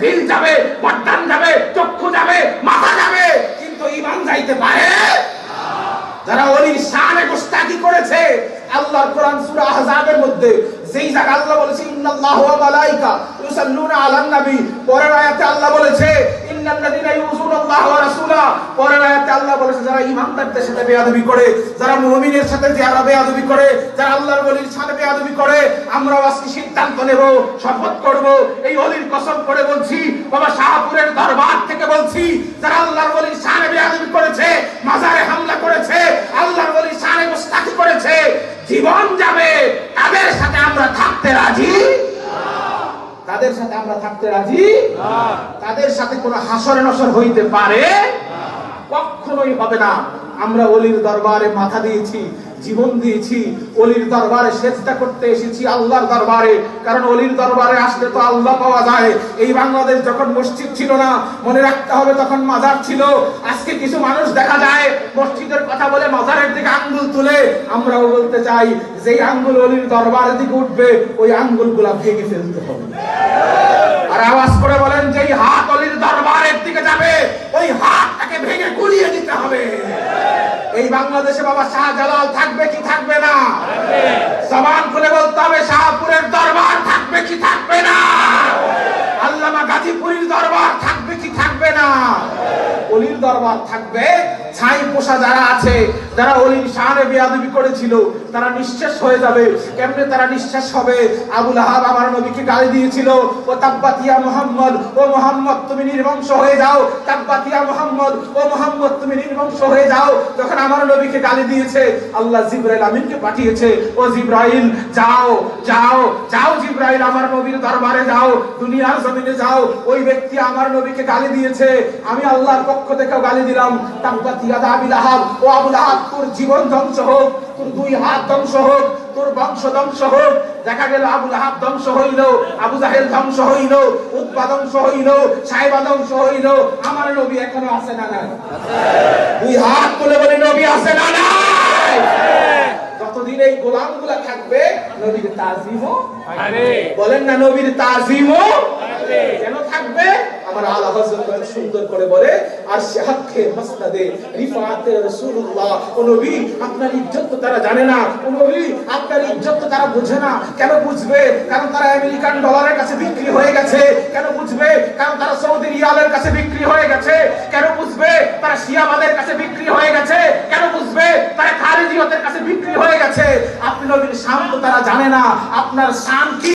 দিল যাবে, বর্দান যাবে, চক্ষু যাবে, মাথা যাবে, কিন্তু ঈমান যাইতে পারে। যারা ওলির শানে গোস্তাকি করেছে, আল্লাহর কোরআন সূরা আহজাবের মধ্যে যেই জায়গা আল্লাহ বলেছে ইন্নাল্লাহু ওয়া মালাইকা ইউসাল্লুনা আলান নবী, পরের আয়াতে আল্লাহ বলেছে ইন্নাল্লাযীনা ইউযুনাল্লাহ ওয়া রাসূলা, পরের আয়াতে আল্লাহ বলেছে যারা ঈমানদারদের সাথে বেয়াদবি করে, যারা মুমিনের সাথে যারা বেয়াদবি করে, যারা আল্লাহর ওলির সাথে বেয়াদবি করে, আমরাও আজকে সিদ্ধান্ত নেব, শপথ করব, এই ওলির কসম করে বলছি, বাবা শাহপুরের দরবার থেকে বলছি, যারা আল্লাহর ওলির সাথে বেয়াদবি করেছে, মাজারে হামলা করেছে, আল্লাহর ওলির সাথে গোস্তাকি করেছে, জীবন যাবে, তাদের সাথে আমরা থাকতে রাজি না। তাদের সাথে আমরা থাকতে রাজি না। তাদের সাথে কোনো হাসর নসর হইতে পারে না, কখনোই হবে না। আমরা ওলির দরবারে মাথা দিয়েছি, জীবন দিয়েছি, ওলির দরবারে সেজদা করতে এসেছি, আল্লাহর দরবারে। কারণ ওলির দরবারে আসলে তো আল্লাহ পাওয়া যায়। এই বাংলাদেশ যখন মসজিদ ছিল না, মনে রাখতে হবে তখন মাজার ছিল। আজকে কিছু মানুষ দেখা যায় মসজিদের কথা বলে মাজারের দিকে আঙ্গুল তুলে। আমরাও বলতে চাই, যেই আঙ্গুল ওলির দরবারের দিকে উঠবে, ওই আঙ্গুলগুলা ভেঙে ফেলতে হবে। আর আওয়াজ করে বলেন, যেই হাত ওলির দরবারের দিকে যাবে, ওই হাতটাকে ভেঙে গুড়িয়ে দিতে হবে। এই বাংলাদেশে বাবা শাহজালাল থাকবে কি থাকবে না? জবান খুলে বলতে হবে, শাহপুরের দরবার থাকবে কি থাকবে না? আল্লামা গাজীপুরীর দরবার থাকবে কি থাকবে না? ওলির দরবার থাকবে। ছাই পোষা যারা আছে, যারা ওলির শানে বেয়াদবি করেছিল, তারা নিঃশেষ হয়ে যাবে। কেমনে তারা নিঃশেষ হবে? আবু লাহাব আমার নবীকে গালি দিয়েছিল, ও তাব্বাত ইয়া মুহাম্মদ, ও মুহাম্মদ তুমি নির্বংশ হয়ে যাও, তাব্বাত ইয়া মুহাম্মদ, ও মুহাম্মদ তুমি নির্বংশ হয়ে যাও। যখন আমার নবীকে গালি দিয়েছে, আল্লাহ জিবরাইল আমিনকে পাঠিয়েছে, ও জিবরাইল যাও যাও যাও, জিবরাইল আমার নবীর দরবারে যাও, দুনিয়ার জমিনে যাও, ওই ব্যক্তি আমার নবীকে গালি দিয়েছে, আমি আল্লাহর পক্ষ থেকেও গালি দিলাম, তাব্বাত ইয়াদা আবি লাহাব, ও আবু লাহাব তোর জীবন ধ্বংস হোক, তোর দুই হাত ধ্বংস হোক, তোর বংশ ধ্বংস হোক। দেখা গেল আবু লাহাব ধ্বংস হইল, আবু জাহেল ধ্বংস হইল, উতবা ধ্বংস হইল, সাইবা ধ্বংস হইল, আমার নবী এখনো আছে না নাই? দুই হাত তুলে বলি, নবী আছে না নাই? যতদিন এই গোলামগুলা থাকবে, নবীর তাজিমও বলেন না, নবীর তাজিমও কেন থাকবে? আমার আলা হযরত সুন্দর করে বলে, আর শাহকে মাসনাদে রিফাতে রাসূলুল্লাহ, ও নবী আপনার ইজ্জত তো তারা জানে না, ও নবী আপনার ইজ্জত তো তারা বুঝে না। কেন বুঝবে? কারণ তারা আমেরিকান ডলারের কাছে বিক্রি হয়ে গেছে। কেন বুঝবে? কারণ তারা সৌদি রিয়ালের কাছে বিক্রি হয়ে গেছে। কেন বুঝবে? তারা শিয়াবাদের কাছে বিক্রি হয়ে গেছে। কেন বুঝবে? তারা খারিজিয়তের কাছে বিক্রি হয়ে গেছে। আপনি নবীর শান তো তারা জানে না, আপনার শান কি?